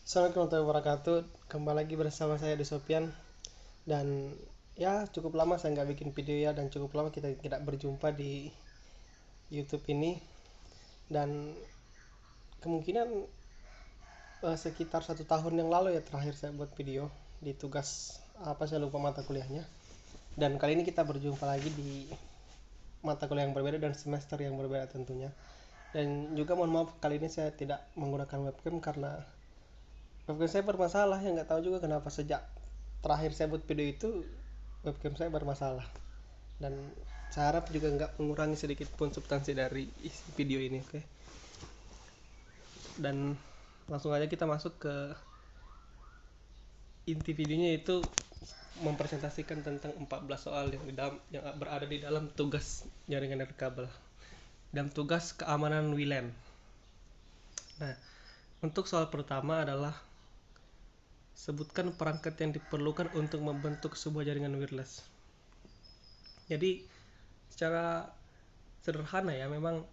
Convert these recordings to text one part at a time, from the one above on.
Assalamualaikum warahmatullahi wabarakatuh. Kembali lagi bersama saya di Sopian. Dan ya cukup lama saya nggak bikin video ya, dan cukup lama kita tidak berjumpa di YouTube ini. Dan kemungkinan sekitar 1 tahun yang lalu ya terakhir saya buat video di tugas apa, saya lupa mata kuliahnya. Dan kali ini kita berjumpa lagi di mata kuliah yang berbeda dan semester yang berbeda tentunya. Dan juga mohon maaf, kali ini saya tidak menggunakan webcam karena webcam saya bermasalah. Ya nggak tahu juga kenapa sejak terakhir saya buat video itu webcam saya bermasalah. Dan saya harap juga nggak mengurangi sedikit pun substansi dari isi video ini. Oke, dan langsung aja kita masuk ke inti videonya, yaitu mempresentasikan tentang 14 soal yang berada di dalam tugas jaringan nirkabel dan tugas keamanan WLAN. Nah, untuk soal pertama adalah sebutkan perangkat yang diperlukan untuk membentuk sebuah jaringan wireless. Jadi secara sederhana ya, memang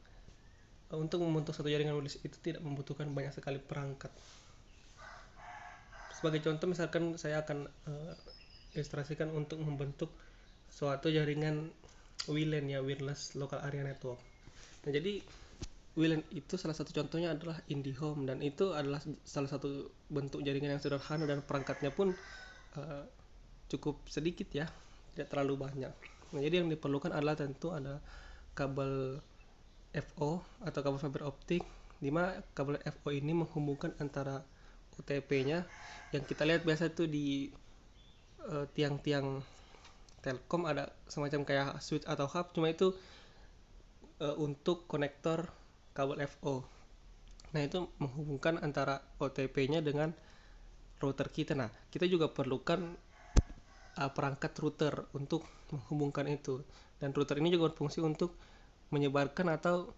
untuk membentuk satu jaringan wireless itu tidak membutuhkan banyak sekali perangkat. Sebagai contoh, misalkan saya akan ilustrasikan untuk membentuk suatu jaringan WLAN ya, Wireless Local Area Network. Nah, jadi WLAN itu salah satu contohnya adalah IndiHome, dan itu adalah salah satu bentuk jaringan yang sederhana dan perangkatnya pun cukup sedikit ya, tidak terlalu banyak. Nah, jadi yang diperlukan adalah tentu ada kabel FO atau kabel fiber optik, di mana kabel FO ini menghubungkan antara OTP-nya yang kita lihat biasa itu di tiang-tiang Telkom ada semacam kayak switch atau hub, cuma itu untuk konektor kabel FO. Nah, itu menghubungkan antara OTP-nya dengan router kita. Nah, kita juga perlukan perangkat router untuk menghubungkan itu, dan router ini juga berfungsi untuk menyebarkan atau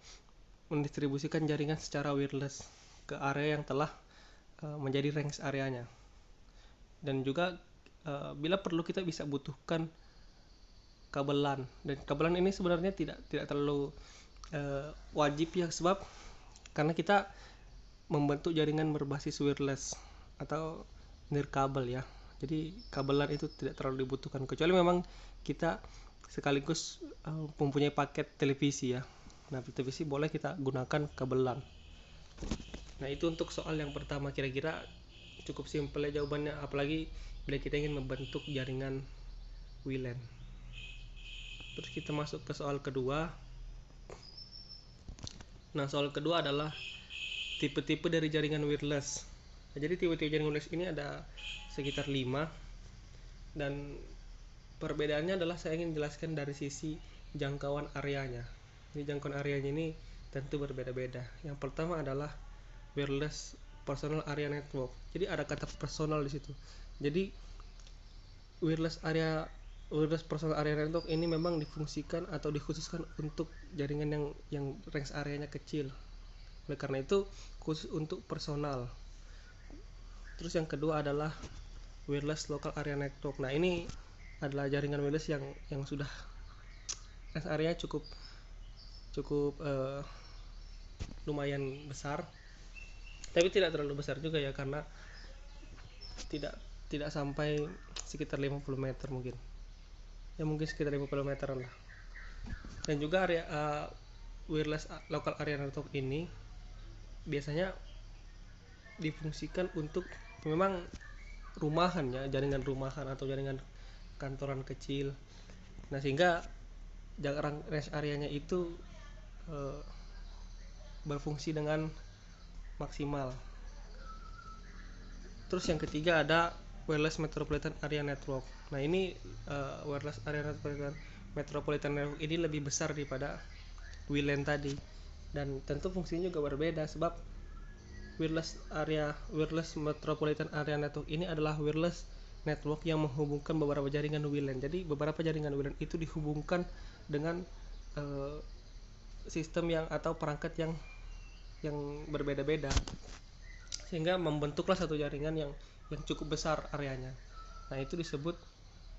mendistribusikan jaringan secara wireless ke area yang telah menjadi range areanya. Dan juga bila perlu kita bisa butuhkan kabel LAN, dan kabel LAN ini sebenarnya tidak terlalu wajib ya, sebab karena kita membentuk jaringan berbasis wireless atau nirkabel ya, jadi kabel LAN itu tidak terlalu dibutuhkan, kecuali memang kita sekaligus mempunyai paket televisi ya. Nah, televisi boleh kita gunakan kabel LAN. Nah, itu untuk soal yang pertama. Kira-kira cukup simpel ya jawabannya, apalagi bila kita ingin membentuk jaringan WLAN. Terus kita masuk ke soal kedua. Nah, soal kedua adalah tipe-tipe dari jaringan wireless. Nah, jadi tipe-tipe jaringan wireless ini ada sekitar 5, dan perbedaannya adalah saya ingin jelaskan dari sisi jangkauan areanya. Jadi jangkauan areanya ini tentu berbeda-beda. Yang pertama adalah wireless personal area network. Jadi ada kata personal di situ. Jadi wireless personal area network ini memang difungsikan atau dikhususkan untuk jaringan yang range areanya kecil. Oleh karena itu khusus untuk personal. Terus yang kedua adalah wireless local area network. Nah, ini adalah jaringan wireless yang sudah range area cukup lumayan besar, tapi tidak terlalu besar juga ya, karena tidak sampai sekitar 50 meter mungkin. Ya mungkin sekitar 50 meter lah. Dan juga area wireless local area network ini biasanya difungsikan untuk memang rumahan ya, jaringan rumahan atau jaringan kantoran kecil. Nah, sehingga range areanya itu berfungsi dengan maksimal. Terus yang ketiga ada wireless metropolitan area network. Nah, ini wireless area metropolitan network ini lebih besar daripada WLAN tadi, dan tentu fungsinya juga berbeda, sebab wireless metropolitan area network ini adalah wireless network yang menghubungkan beberapa jaringan WLAN. Jadi beberapa jaringan WLAN itu dihubungkan dengan sistem atau perangkat yang berbeda-beda, sehingga membentuklah satu jaringan yang cukup besar areanya. Nah, itu disebut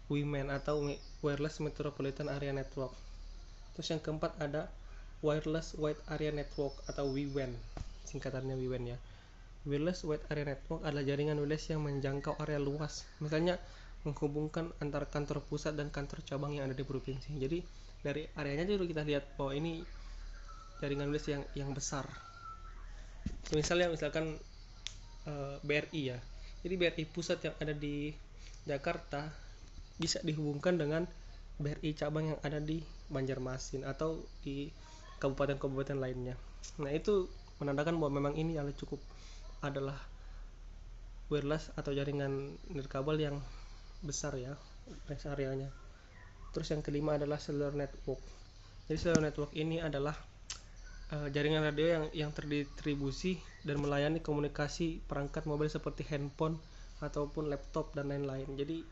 WMAN atau wireless metropolitan area network. Terus yang keempat ada wireless wide area network atau WWAN, singkatannya WWAN ya. Wireless Wide Area Network adalah jaringan wireless yang menjangkau area luas, misalnya menghubungkan antara kantor pusat dan kantor cabang yang ada di provinsi. Jadi dari areanya dulu kita lihat bahwa ini jaringan wireless yang besar. Misalkan BRI ya. Jadi BRI pusat yang ada di Jakarta bisa dihubungkan dengan BRI cabang yang ada di Banjarmasin atau di kabupaten-kabupaten lainnya. Nah, itu menandakan bahwa memang ini adalah wireless atau jaringan nirkabel yang besar ya, range areanya. Terus yang kelima adalah cellular network. Jadi cellular network ini adalah jaringan radio yang terdistribusi dan melayani komunikasi perangkat mobil seperti handphone ataupun laptop dan lain-lain. Jadi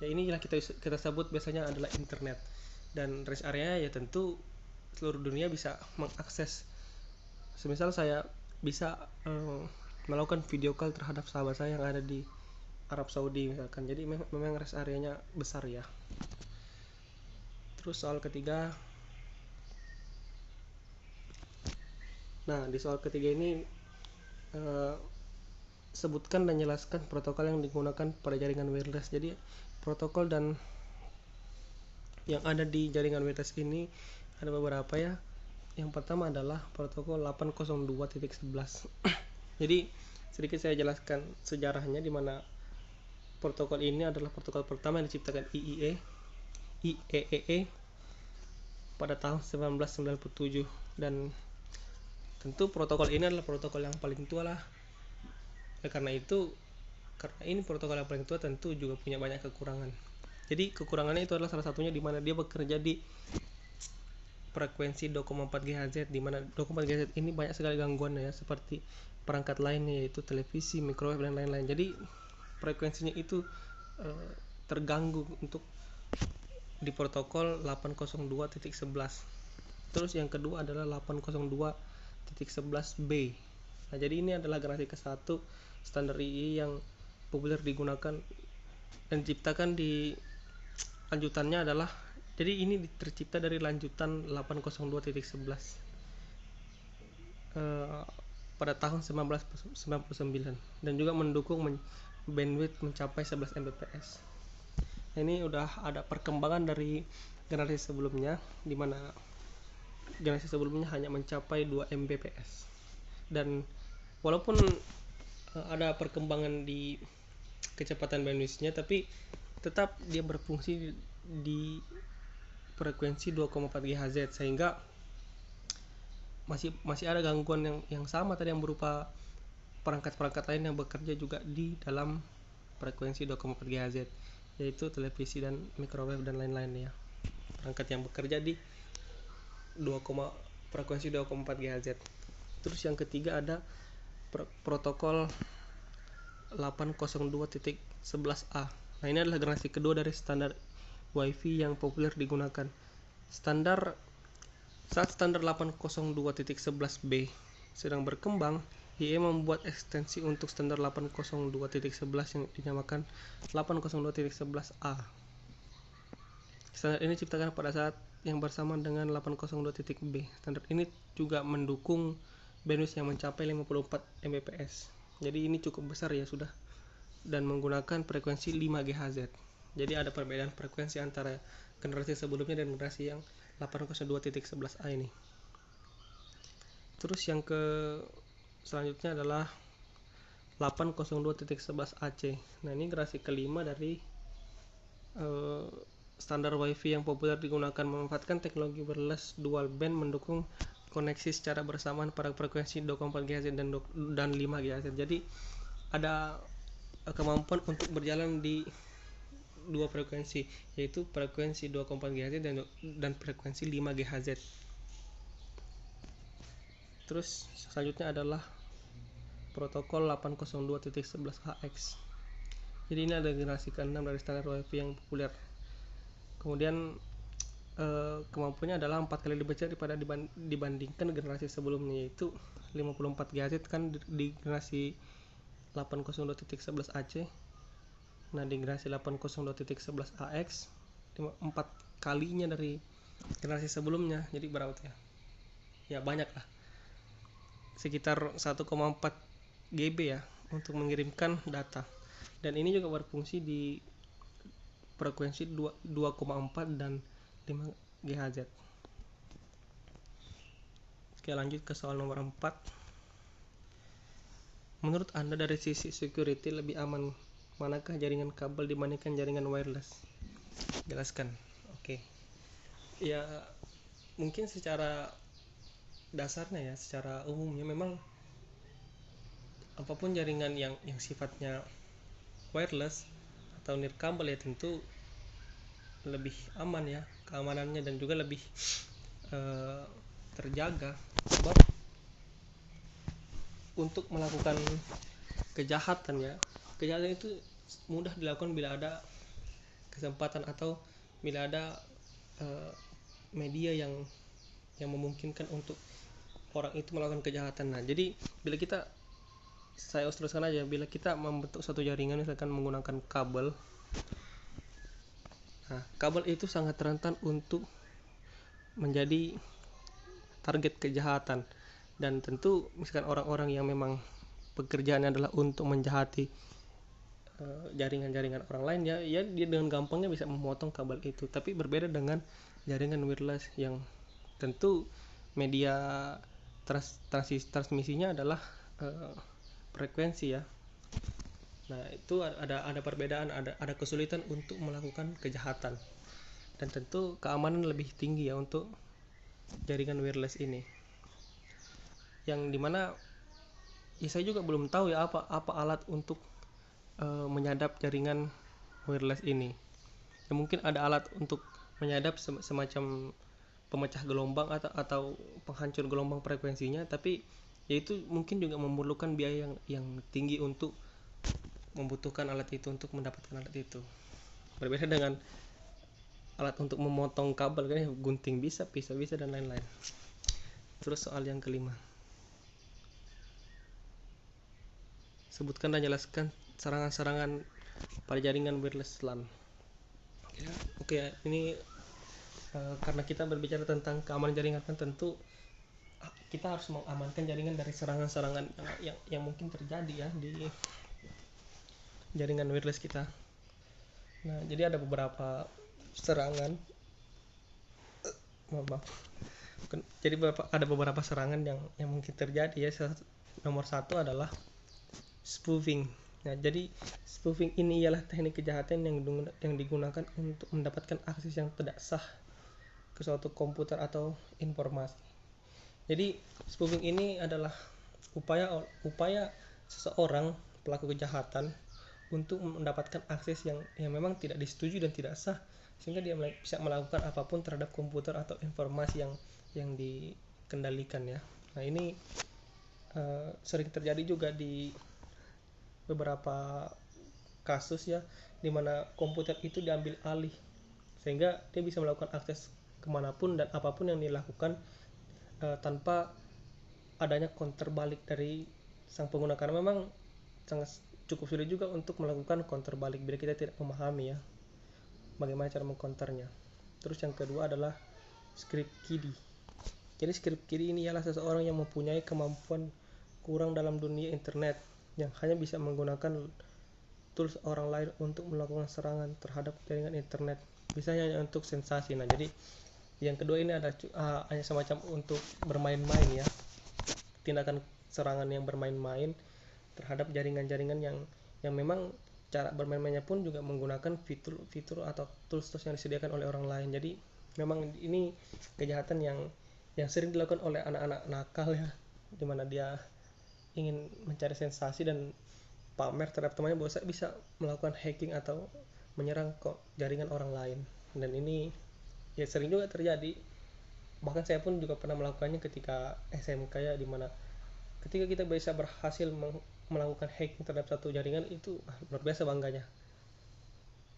ya inilah kita sebut biasanya adalah internet. Dan range area ya tentu seluruh dunia bisa mengakses. Semisal saya bisa melakukan video call terhadap sahabat saya yang ada di Arab Saudi misalkan. Jadi memang rest areanya besar ya. Terus soal ketiga. Nah, di soal ketiga ini sebutkan dan jelaskan protokol yang digunakan pada jaringan wireless. Jadi protokol dan yang ada di jaringan wireless ini ada beberapa ya. Yang pertama adalah protokol 802.11. Jadi sedikit saya jelaskan sejarahnya, di mana protokol ini adalah protokol pertama yang diciptakan IEEE pada tahun 1997, dan tentu protokol ini adalah protokol yang paling tua lah. Karena ini protokol yang paling tua tentu juga punya banyak kekurangan. Jadi kekurangannya itu adalah salah satunya di mana dia bekerja di frekuensi 2,4 GHz, di mana 2,4 GHz ini banyak sekali gangguan ya, seperti perangkat lainnya yaitu televisi, microwave dan lain-lain. Jadi frekuensinya itu terganggu untuk di protokol 802.11. Terus yang kedua adalah 802.11b. Nah, jadi ini adalah generasi ke-1 standar II yang populer digunakan dan diciptakan di lanjutannya adalah, jadi ini tercipta dari lanjutan 802.11 pada tahun 1999 dan juga mendukung bandwidth mencapai 11 Mbps. Nah, ini udah ada perkembangan dari generasi sebelumnya, di mana generasi sebelumnya hanya mencapai 2 Mbps. Dan walaupun ada perkembangan di kecepatan bandwidthnya, tapi tetap dia berfungsi di frekuensi 2,4 GHz, sehingga masih ada gangguan yang sama tadi, yang berupa perangkat-perangkat lain yang bekerja juga di dalam frekuensi 2,4 GHz, yaitu televisi dan microwave dan lain-lain ya, perangkat yang bekerja di frekuensi 2,4 GHz. Terus yang ketiga ada protokol 802.11a. Nah, ini adalah generasi kedua dari standar WiFi yang populer digunakan. Saat standar 802.11b sedang berkembang, IE membuat ekstensi untuk standar 802.11 yang dinamakan 802.11a. Standar ini diciptakan pada saat yang bersamaan dengan 802.b. Standar ini juga mendukung bandwidth yang mencapai 54 Mbps. Jadi ini cukup besar ya sudah, dan menggunakan frekuensi 5 GHz. Jadi ada perbedaan frekuensi antara generasi sebelumnya dan generasi yang 802.11a ini. Terus yang selanjutnya adalah 802.11ac. Nah, ini generasi kelima dari standar WiFi yang populer digunakan, memanfaatkan teknologi wireless dual band, mendukung koneksi secara bersamaan pada frekuensi 2,4 GHz dan 5 GHz. Jadi ada kemampuan untuk berjalan di dua frekuensi, yaitu frekuensi 2,4 GHz dan frekuensi 5 GHz. Terus selanjutnya adalah protokol 802.11ax. Jadi ini ada generasi ke-6 dari standar WiFi yang populer. Kemudian kemampuannya adalah 4 kali lebih besar dibandingkan generasi sebelumnya, yaitu 54 GHz kan di generasi 802.11ac. Nah, di generasi 802.11ax 4 kalinya dari generasi sebelumnya. Jadi berapa ya? Ya banyak lah, sekitar 1,4 GB ya, untuk mengirimkan data. Dan ini juga berfungsi di frekuensi 2,4 dan 5 GHz. Oke, lanjut ke soal nomor 4. Menurut Anda dari sisi security lebih aman manakah jaringan kabel dibandingkan jaringan wireless? Jelaskan. Oke. Ya, mungkin secara dasarnya ya, secara umumnya memang apapun jaringan yang sifatnya wireless atau nirkabel ya tentu lebih aman ya keamanannya, dan juga lebih terjaga. Sebab untuk melakukan kejahatan itu mudah dilakukan bila ada kesempatan atau bila ada media yang memungkinkan untuk orang itu melakukan kejahatan. Nah, jadi bila saya teruskan aja, bila kita membentuk satu jaringan misalkan menggunakan kabel, nah kabel itu sangat rentan untuk menjadi target kejahatan. Dan tentu misalkan orang-orang yang memang pekerjaannya adalah untuk menjahati jaringan-jaringan orang lain, ya dia dengan gampangnya bisa memotong kabel itu. Tapi berbeda dengan jaringan wireless yang tentu media transmisinya adalah frekuensi ya. Nah, itu ada perbedaan, ada kesulitan untuk melakukan kejahatan, dan tentu keamanan lebih tinggi ya untuk jaringan wireless ini. Yang dimana ya saya juga belum tahu ya apa alat untuk menyadap jaringan wireless ini. Ya, mungkin ada alat untuk menyadap semacam pemecah gelombang atau penghancur gelombang frekuensinya, tapi ya itu mungkin juga memerlukan biaya yang tinggi untuk membutuhkan alat itu, untuk mendapatkan alat itu. Berbeda dengan alat untuk memotong kabel kan, gunting bisa, pisau bisa, dan lain-lain. Terus soal yang kelima, sebutkan dan jelaskan serangan-serangan pada jaringan wireless LAN. Oke, ini karena kita berbicara tentang keamanan jaringan kan, tentu kita harus mengamankan jaringan dari serangan-serangan yang mungkin terjadi ya di jaringan wireless kita. Nah, jadi ada beberapa serangan. Jadi ada beberapa serangan yang mungkin terjadi ya. Nomor satu adalah spoofing. Nah, jadi spoofing ini ialah teknik kejahatan yang digunakan untuk mendapatkan akses yang tidak sah ke suatu komputer atau informasi. Jadi spoofing ini adalah upaya seseorang pelaku kejahatan untuk mendapatkan akses yang memang tidak disetujui dan tidak sah, sehingga dia bisa melakukan apapun terhadap komputer atau informasi yang dikendalikan ya. Nah, ini sering terjadi juga di beberapa kasus ya, dimana komputer itu diambil alih sehingga dia bisa melakukan akses kemanapun dan apapun yang dilakukan tanpa adanya counter balik dari sang pengguna, karena memang sangat cukup sulit juga untuk melakukan counter balik bila kita tidak memahami ya bagaimana cara mengcounternya. Terus yang kedua adalah script kiddie. Jadi script kiddie ini ialah seseorang yang mempunyai kemampuan kurang dalam dunia internet, yang hanya bisa menggunakan tools orang lain untuk melakukan serangan terhadap jaringan internet, bisa hanya untuk sensasi. Nah, jadi yang kedua ini ada hanya semacam untuk bermain-main ya, tindakan serangan yang bermain-main terhadap jaringan-jaringan yang memang cara bermain-mainnya pun juga menggunakan fitur atau tools yang disediakan oleh orang lain. Jadi memang ini kejahatan yang sering dilakukan oleh anak-anak nakal ya, dimana dia ingin mencari sensasi dan pamer terhadap temannya bahwa saya bisa melakukan hacking atau menyerang jaringan orang lain. Dan ini ya sering juga terjadi, bahkan saya pun juga pernah melakukannya ketika SMK ya, dimana ketika kita bisa berhasil melakukan hacking terhadap satu jaringan, itu luar biasa bangganya.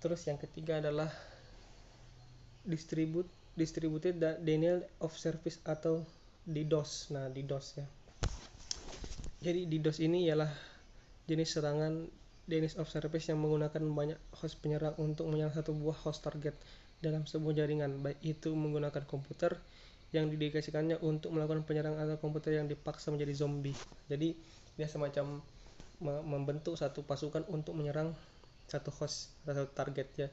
Terus yang ketiga adalah distributed denial of service atau DDoS. Nah, DDoS ya, jadi DDoS ini ialah jenis serangan denial of service yang menggunakan banyak host penyerang untuk menyerang satu buah host target dalam sebuah jaringan, baik itu menggunakan komputer yang didedikasikannya untuk melakukan penyerangan atau komputer yang dipaksa menjadi zombie. Jadi dia semacam membentuk satu pasukan untuk menyerang satu host atau satu target ya.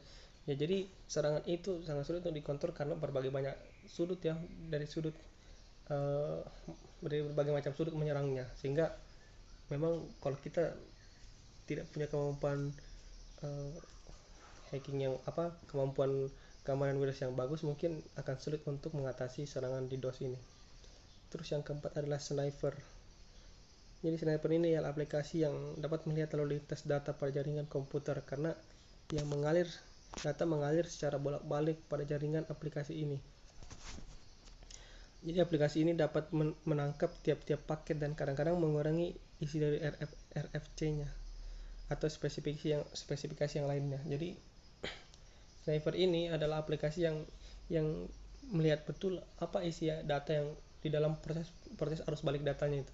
Ya jadi serangan itu sangat sulit untuk dikontrol karena berbagai banyak sudut ya, dari sudut uh, dari berbagai macam sudut menyerangnya, sehingga memang kalau kita tidak punya kemampuan uh, hacking yang kemampuan keamanan wireless yang bagus, mungkin akan sulit untuk mengatasi serangan DDoS ini. Terus yang keempat adalah sniper. Jadi sniper ini adalah aplikasi yang dapat melihat lalu lintas data pada jaringan komputer, karena yang data mengalir secara bolak-balik pada jaringan aplikasi ini. Jadi aplikasi ini dapat menangkap tiap-tiap paket dan kadang-kadang mengurangi isi dari RFC-nya atau spesifikasi yang lainnya. Jadi sniper ini adalah aplikasi yang melihat betul apa isi data yang di dalam proses arus balik datanya itu.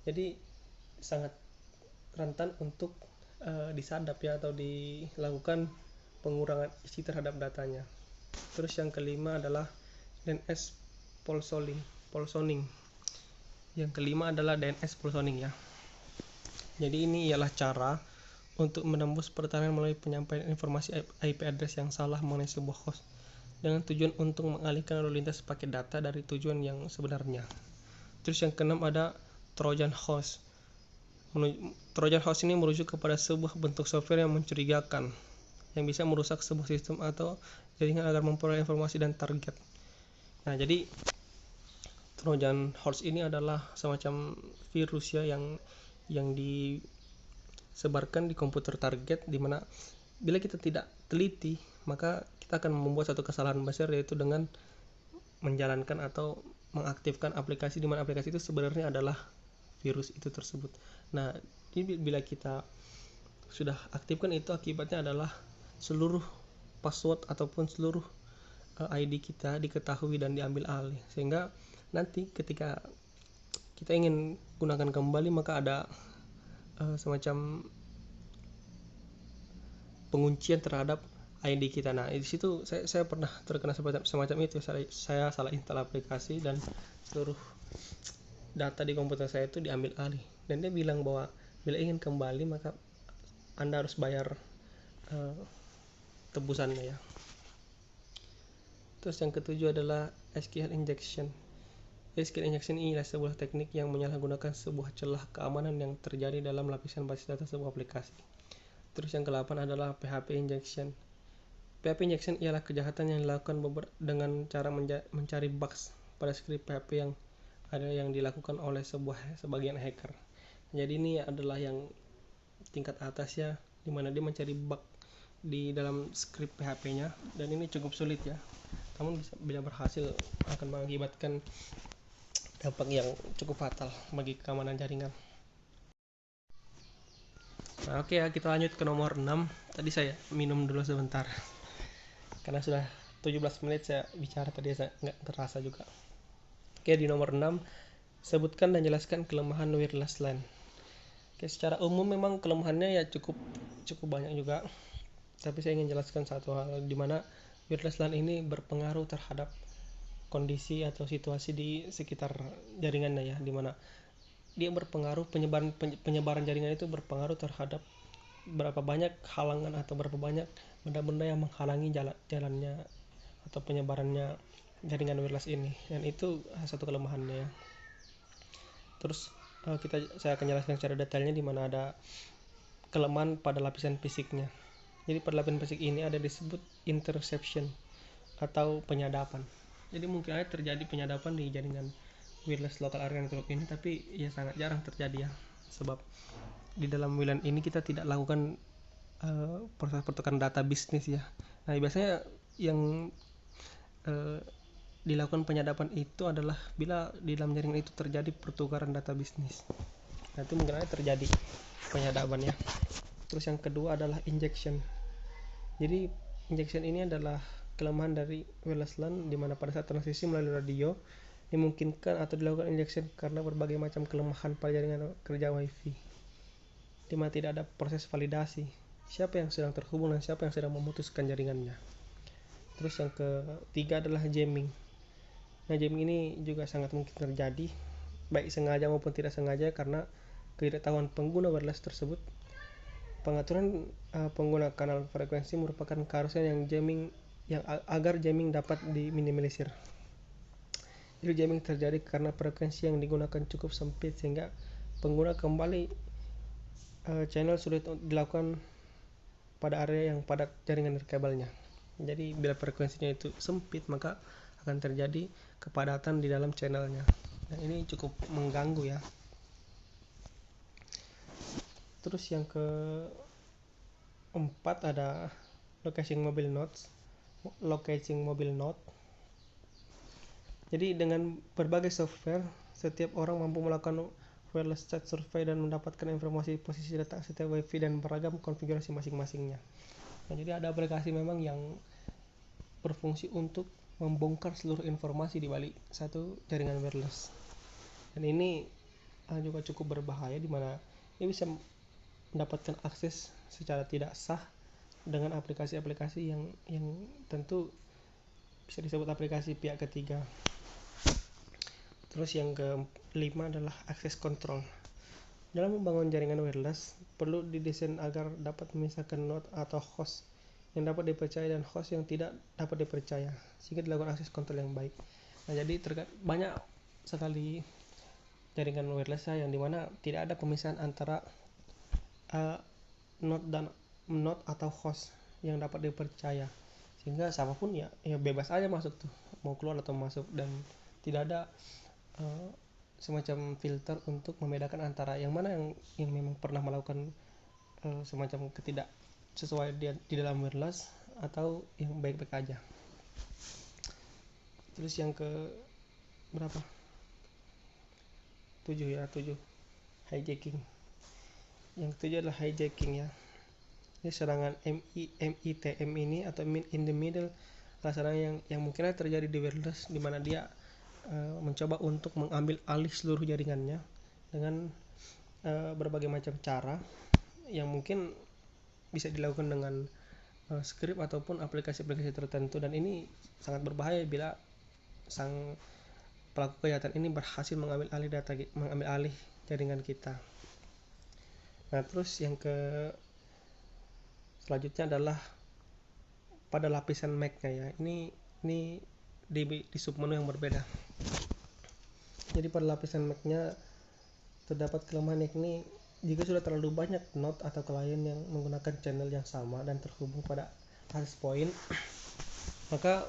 Jadi sangat rentan untuk disadap ya, atau dilakukan pengurangan isi terhadap datanya. Terus yang kelima adalah DNS polsoning. Yang kelima adalah DNS polsoning ya. Jadi ini ialah cara untuk menembus pertahanan melalui penyampaian informasi IP address yang salah mengenai sebuah host dengan tujuan untuk mengalihkan lalu lintas paket data dari tujuan yang sebenarnya. Terus yang keenam ada Trojan Horse. Trojan Horse ini merujuk kepada sebuah bentuk software yang mencurigakan yang bisa merusak sebuah sistem atau jaringan agar memperoleh informasi dan target. Nah, jadi Trojan Horse ini adalah semacam virus ya yang disebarkan di komputer target, di mana bila kita tidak teliti maka kita akan membuat satu kesalahan besar, yaitu dengan menjalankan atau mengaktifkan aplikasi di mana aplikasi itu sebenarnya adalah virus itu tersebut. Nah, jadi bila kita sudah aktifkan itu, akibatnya adalah seluruh password ataupun seluruh ID kita diketahui dan diambil alih, sehingga nanti ketika kita ingin gunakan kembali maka ada semacam penguncian terhadap ID kita. Nah, di situ saya pernah terkena semacam itu. Saya salah install aplikasi dan seluruh data di komputer saya itu diambil alih, dan dia bilang bahwa bila ingin kembali maka Anda harus bayar tebusannya ya. Terus yang ketujuh adalah SQL injection. SQL injection ini adalah sebuah teknik yang menyalahgunakan sebuah celah keamanan yang terjadi dalam lapisan basis data sebuah aplikasi. Terus yang ke-8 adalah PHP injection. PHP injection ialah kejahatan yang dilakukan dengan cara mencari bugs pada script PHP yang ada yang dilakukan oleh sebagian hacker. Jadi ini adalah yang tingkat atas ya, dimana dia mencari bug di dalam script PHP-nya, dan ini cukup sulit ya. Namun bila berhasil akan mengakibatkan dampak yang cukup fatal bagi keamanan jaringan. Nah, oke ya, kita lanjut ke nomor 6. Tadi saya minum dulu sebentar karena sudah 17 menit saya bicara tadi, saya nggak terasa juga. Oke, di nomor 6, sebutkan dan jelaskan kelemahan wireless LAN. Oke, secara umum memang kelemahannya ya cukup banyak juga, tapi saya ingin jelaskan satu hal, di mana wireless LAN ini berpengaruh terhadap kondisi atau situasi di sekitar jaringannya ya, di mana dia berpengaruh, penyebaran jaringan itu berpengaruh terhadap berapa banyak halangan atau berapa banyak benda-benda yang menghalangi jalannya atau penyebarannya jaringan wireless ini, dan itu satu kelemahannya ya. Terus saya akan jelaskan secara detailnya di mana ada kelemahan pada lapisan fisiknya. Jadi pada lapisan fisik ini ada disebut interception atau penyadapan. Jadi mungkin aja terjadi penyadapan di jaringan wireless local area network ini, tapi ya sangat jarang terjadi ya, sebab di dalam WLAN ini kita tidak lakukan proses pertukaran data bisnis ya. Nah, biasanya yang dilakukan penyadapan itu adalah bila di dalam jaringan itu terjadi pertukaran data bisnis. Nah, itu mungkin aja terjadi penyadapan ya. Terus yang kedua adalah injection. Jadi injection ini adalah kelemahan dari wireless LAN, di mana pada saat transisi melalui radio dimungkinkan atau dilakukan injection karena berbagai macam kelemahan pada jaringan kerja WiFi, di mana tidak ada proses validasi siapa yang sedang terhubung dan siapa yang sedang memutuskan jaringannya. Terus yang ketiga adalah jamming. Nah, jamming ini juga sangat mungkin terjadi, baik sengaja maupun tidak sengaja, karena ketidaktahuan pengguna wireless tersebut, pengaturan pengguna kanal frekuensi merupakan keharusan agar jamming dapat diminimalisir. Jadi jamming terjadi karena frekuensi yang digunakan cukup sempit sehingga pengguna kembali channel sulit dilakukan pada area yang padat jaringan nirkabelnya. Jadi bila frekuensinya itu sempit, maka akan terjadi kepadatan di dalam channelnya. Dan ini cukup mengganggu ya. Terus yang keempat ada locating mobile node. Jadi dengan berbagai software, setiap orang mampu melakukan wireless chat survey dan mendapatkan informasi posisi data setiap WiFi dan beragam konfigurasi masing-masingnya. Nah, jadi ada aplikasi memang yang berfungsi untuk membongkar seluruh informasi di balik satu jaringan wireless. Dan ini juga cukup berbahaya di mana ini bisa mendapatkan akses secara tidak sah dengan aplikasi-aplikasi yang tentu bisa disebut aplikasi pihak ketiga. Terus yang kelima adalah access control. Dalam membangun jaringan wireless, perlu didesain agar dapat memisahkan node atau host yang dapat dipercaya dan host yang tidak dapat dipercaya, sehingga dilakukan akses kontrol yang baik. Nah, jadi banyak sekali jaringan wireless yang dimana tidak ada pemisahan antara node atau host yang dapat dipercaya, sehingga siapapun ya bebas aja masuk tuh, mau keluar atau masuk, dan tidak ada semacam filter untuk membedakan antara yang mana yang memang pernah melakukan semacam ketidak sesuai di dalam wireless atau yang baik-baik aja. Terus yang ke berapa? 7 hijacking. Yang ketujuh adalah hijacking ya. Ini serangan MITM ini atau mean in the middle, serangan yang mungkin terjadi di wireless, di mana dia mencoba untuk mengambil alih seluruh jaringannya dengan berbagai macam cara yang mungkin bisa dilakukan dengan script ataupun aplikasi-aplikasi tertentu, dan ini sangat berbahaya bila sang pelaku kejahatan ini berhasil mengambil alih jaringan kita. Nah, terus yang selanjutnya adalah pada lapisan MAC-nya ya. Ini di submenu yang berbeda. Jadi pada lapisan MAC-nya terdapat kelemahan, yakni jika sudah terlalu banyak node atau klien yang menggunakan channel yang sama dan terhubung pada access point, maka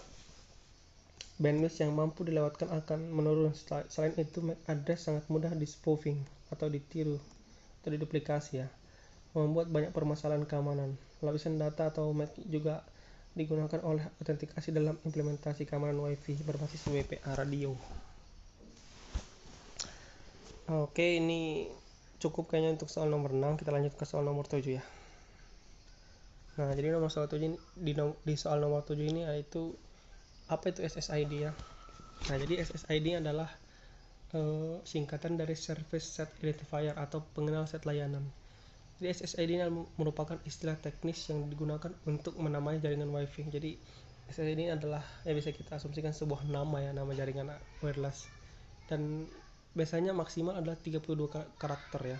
bandwidth yang mampu dilewatkan akan menurun. Selain itu, MAC address sangat mudah di spoofing atau ditiru atau diduplikasi ya, membuat banyak permasalahan keamanan. Lapisan data atau MAC juga digunakan oleh autentikasi dalam implementasi keamanan WiFi berbasis WPA radio. Oke, ini cukup kayaknya untuk soal nomor 6. Kita lanjut ke soal nomor 7 ya. Nah, jadi soal 7 ini, di soal nomor 7 ini yaitu apa itu SSID ya. Nah, jadi SSID adalah singkatan dari Service Set Identifier atau pengenal set layanan. Jadi SSID ini merupakan istilah teknis yang digunakan untuk menamai jaringan WiFi. Jadi SSID ini adalah bisa kita asumsikan sebuah nama ya, nama jaringan wireless. Dan biasanya maksimal adalah 32 karakter ya.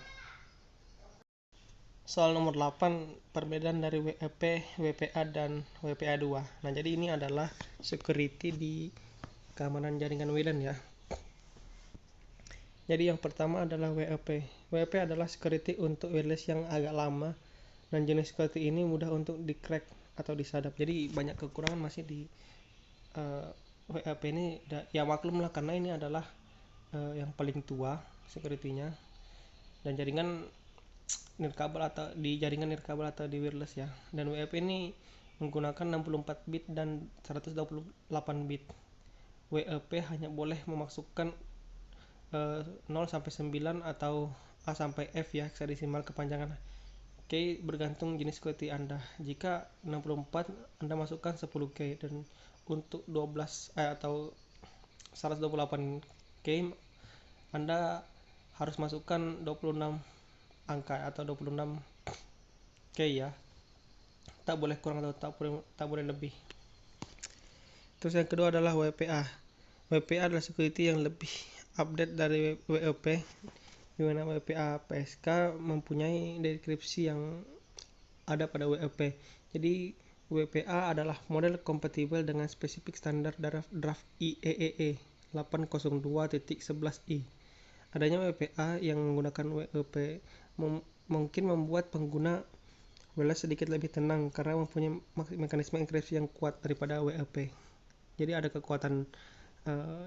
Soal nomor 8, perbedaan dari WEP, WPA dan WPA2. Nah, jadi ini adalah security di keamanan jaringan WLAN ya. Jadi yang pertama adalah WEP. WEP adalah security untuk wireless yang agak lama, dan jenis security ini mudah untuk di-crack atau disadap. Jadi banyak kekurangan masih di WEP ini ya, maklum lah karena ini adalah yang paling tua security-nya, dan jaringan nirkabel atau di wireless ya. Dan WEP ini menggunakan 64 bit dan 128 bit. WEP hanya boleh memasukkan 0 sampai 9 atau A sampai F ya, hexadesimal kepanjangan. K bergantung jenis security Anda. Jika 64 Anda masukkan 10K, dan untuk 12 atau 128 K Anda harus masukkan 26 angka atau 26 K ya. Tak boleh kurang atau tak boleh lebih. Terus yang kedua adalah WPA. WPA adalah security yang lebih update dari WEP, di mana WPA PSK mempunyai deskripsi yang ada pada WEP. Jadi WPA adalah model kompatibel dengan spesifik standar draft IEEE 802.11i. Adanya WPA yang menggunakan WEP mungkin membuat pengguna wireless sedikit lebih tenang karena mempunyai mekanisme enkripsi yang kuat daripada WEP. Jadi ada kekuatan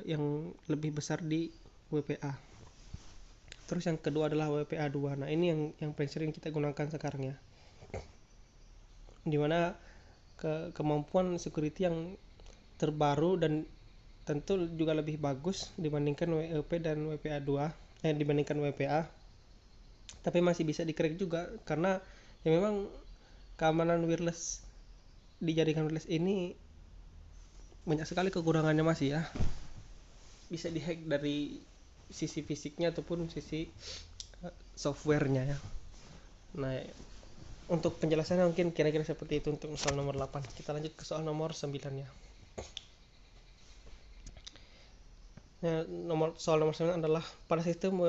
yang lebih besar di WPA. Terus yang kedua adalah WPA 2. Nah, ini yang paling sering kita gunakan sekarang ya. Dimana kemampuan security yang terbaru dan tentu juga lebih bagus dibandingkan WEP dan WPA 2 dibandingkan WPA, tapi masih bisa di-crack juga karena ya memang keamanan wireless di jaringan wireless ini banyak sekali kekurangannya masih ya. Bisa dihack dari sisi fisiknya ataupun sisi softwarenya ya. Nah, untuk penjelasannya mungkin kira-kira seperti itu untuk soal nomor 8. Kita lanjut ke soal nomor 9 ya. Soal nomor 9 adalah pada sistem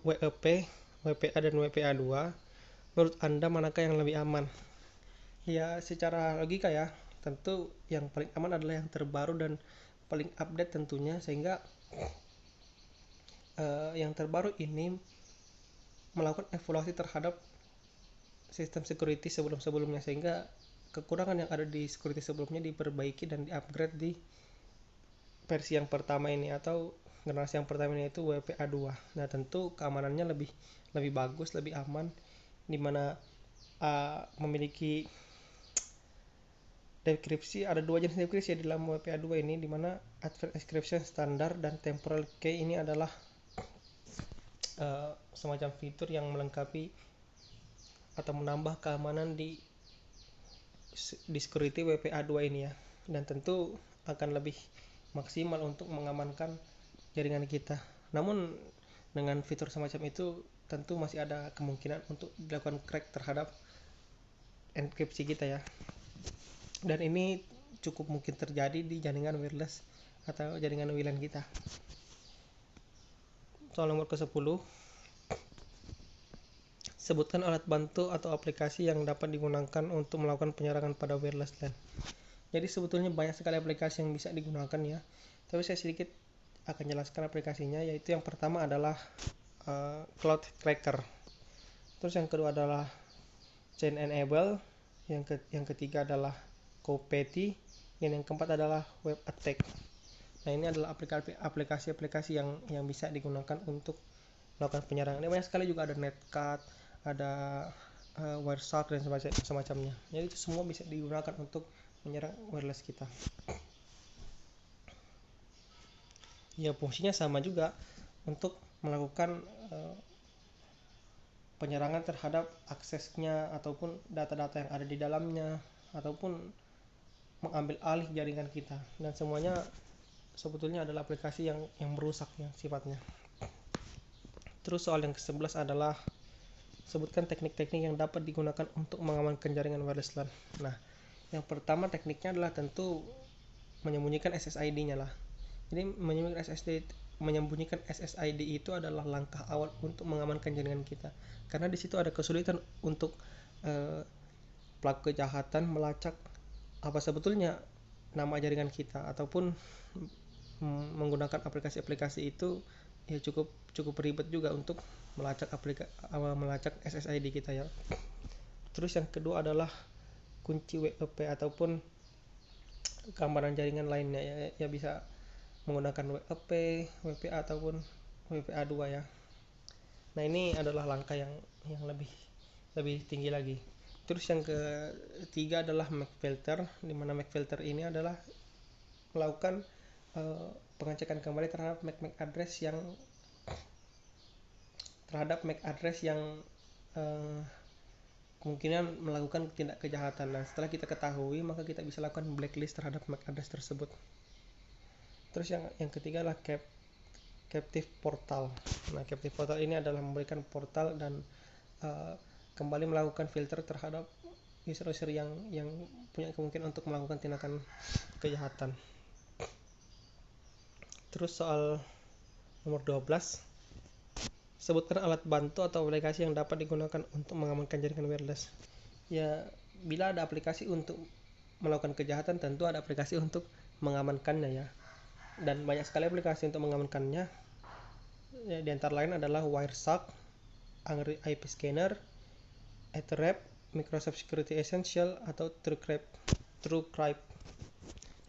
WEP, WPA dan WPA 2, menurut Anda manakah yang lebih aman? Ya, secara logika ya, tentu yang paling aman adalah yang terbaru dan paling update tentunya, sehingga yang terbaru ini melakukan evaluasi terhadap sistem security sebelum-sebelumnya, sehingga kekurangan yang ada di security sebelumnya diperbaiki dan di-upgrade di versi yang pertama ini atau generasi yang pertama ini, yaitu WPA 2. Nah, tentu keamanannya lebih bagus, lebih aman, dimana memiliki dekripsi. Ada dua jenis dekripsi di dalam WPA 2 ini, dimana Advanced Encryption Standard dan Temporal Key ini adalah semacam fitur yang melengkapi atau menambah keamanan di security WPA 2 ini ya, dan tentu akan lebih maksimal untuk mengamankan jaringan kita. Namun dengan fitur semacam itu tentu masih ada kemungkinan untuk dilakukan crack terhadap enkripsi kita ya, dan ini cukup mungkin terjadi di jaringan wireless atau jaringan WLAN kita. Soal nomor ke-10, sebutkan alat bantu atau aplikasi yang dapat digunakan untuk melakukan penyerangan pada wireless LAN. Jadi sebetulnya banyak sekali aplikasi yang bisa digunakan ya, tapi saya sedikit akan jelaskan aplikasinya, yaitu yang pertama adalah Cloud Cracker, terus yang kedua adalah Chain Enable, yang ketiga adalah Copeti, dan yang keempat adalah Web Attack. Nah, ini adalah aplikasi-aplikasi yang bisa digunakan untuk melakukan penyerangan. Ini banyak sekali, juga ada Netcat, ada Wireshark dan semacamnya. Jadi itu semua bisa digunakan untuk menyerang wireless kita. Ya, fungsinya sama juga untuk melakukan penyerangan terhadap aksesnya ataupun data-data yang ada di dalamnya, ataupun mengambil alih jaringan kita, dan semuanya sebetulnya adalah aplikasi yang merusaknya sifatnya. Terus soal yang ke-11 adalah sebutkan teknik-teknik yang dapat digunakan untuk mengamankan jaringan wireless LAN. Nah, yang pertama tekniknya adalah tentu menyembunyikan SSID-nya lah. Jadi menyembunyikan SSID itu adalah langkah awal untuk mengamankan jaringan kita, karena di situ ada kesulitan untuk pelaku kejahatan melacak apa sebetulnya nama jaringan kita, ataupun menggunakan aplikasi-aplikasi itu ya cukup ribet juga untuk melacak SSID kita ya. Terus yang kedua adalah kunci WEP ataupun keamanan jaringan lainnya ya bisa menggunakan WEP, WPA ataupun WPA 2 ya. Nah, ini adalah langkah yang lebih tinggi lagi. Terus yang ketiga adalah MAC filter, di mana MAC filter ini adalah melakukan pengecekan kembali terhadap MAC address yang kemungkinan melakukan tindak kejahatan. Nah, setelah kita ketahui, maka kita bisa lakukan blacklist terhadap MAC address tersebut. Terus yang ketiga adalah captive portal. Nah, captive portal ini adalah memberikan portal dan kembali melakukan filter terhadap user-user yang punya kemungkinan untuk melakukan tindakan kejahatan. Terus soal nomor 12, Sebutkan alat bantu atau aplikasi yang dapat digunakan untuk mengamankan jaringan wireless. Ya, bila ada aplikasi untuk melakukan kejahatan, tentu ada aplikasi untuk mengamankannya ya. Dan banyak sekali aplikasi untuk mengamankannya. Ya, di antara lain adalah Wireshark, Angry IP Scanner, Etherwrap, Microsoft Security Essential, atau TrueCrypt.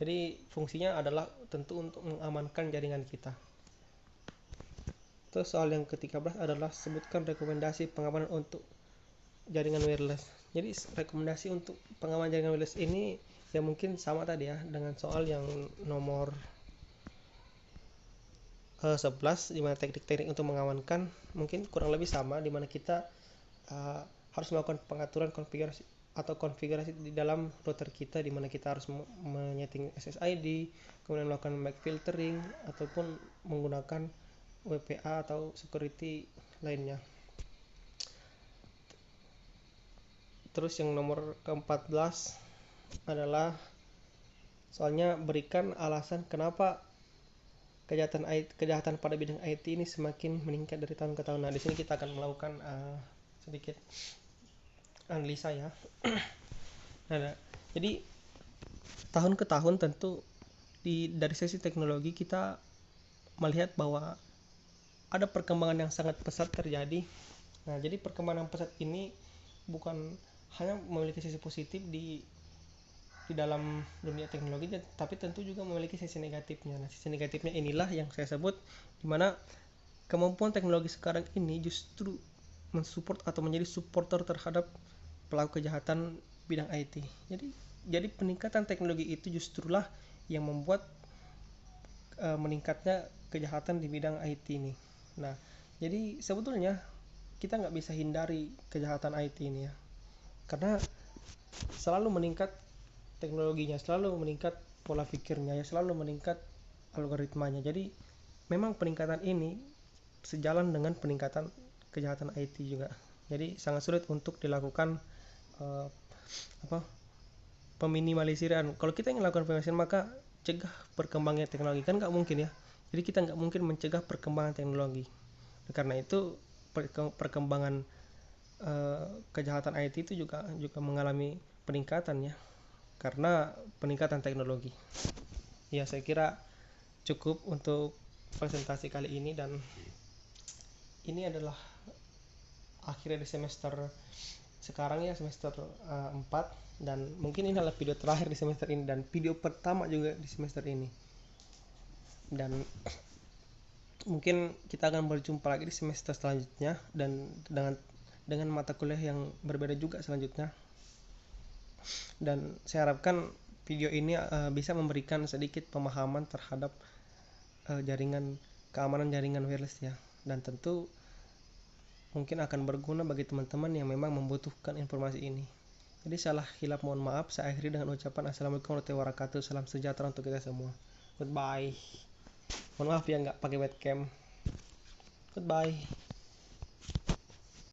Jadi fungsinya adalah tentu untuk mengamankan jaringan kita. Terus soal yang ke-13 adalah sebutkan rekomendasi pengamanan untuk jaringan wireless. Jadi rekomendasi untuk pengamanan jaringan wireless ini ya mungkin sama tadi ya dengan soal yang nomor 11, di mana teknik-teknik untuk mengamankan mungkin kurang lebih sama, di mana kita harus melakukan pengaturan konfigurasi di dalam router kita, di mana kita harus menyeting SSID, kemudian melakukan MAC filtering ataupun menggunakan WPA atau security lainnya. Terus yang nomor ke-14 adalah soalnya berikan alasan kenapa kejahatan pada bidang IT ini semakin meningkat dari tahun ke tahun. Nah, di sini kita akan melakukan sedikit analisa ya. Nah, jadi tahun ke tahun tentu dari sisi teknologi kita melihat bahwa ada perkembangan yang sangat pesat terjadi. Nah, jadi perkembangan pesat ini bukan hanya memiliki sisi positif di dalam dunia teknologi, tapi tentu juga memiliki sisi negatifnya. Nah, sisi negatifnya inilah yang saya sebut, di mana kemampuan teknologi sekarang ini justru mensupport atau menjadi supporter terhadap pelaku kejahatan bidang IT. Jadi peningkatan teknologi itu justrulah yang membuat meningkatnya kejahatan di bidang IT ini. Nah, jadi sebetulnya kita nggak bisa hindari kejahatan IT ini ya, karena selalu meningkat teknologinya, selalu meningkat pola pikirnya ya, selalu meningkat algoritmanya. Jadi memang peningkatan ini sejalan dengan peningkatan kejahatan IT juga. Jadi sangat sulit untuk dilakukan peminimalisirkan. Kalau kita ingin melakukan peminimalisirkan, maka cegah perkembangan teknologi, kan nggak mungkin ya. Jadi kita nggak mungkin mencegah perkembangan teknologi. Karena itu perkembangan kejahatan IT itu juga mengalami peningkatan ya, karena peningkatan teknologi. Ya, saya kira cukup untuk presentasi kali ini, dan ini adalah akhir dari semester sekarang ya, semester 4, dan mungkin ini adalah video terakhir di semester ini dan video pertama juga di semester ini. Dan mungkin kita akan berjumpa lagi di semester selanjutnya dan dengan mata kuliah yang berbeda juga selanjutnya. Dan saya harapkan video ini bisa memberikan sedikit pemahaman terhadap keamanan jaringan wireless ya, dan tentu mungkin akan berguna bagi teman-teman yang memang membutuhkan informasi ini. Jadi salah hilap mohon maaf. Saya akhiri dengan ucapan assalamualaikum warahmatullahi wabarakatuh. Salam sejahtera untuk kita semua. Goodbye. Mohon maaf ya nggak pakai webcam. Goodbye.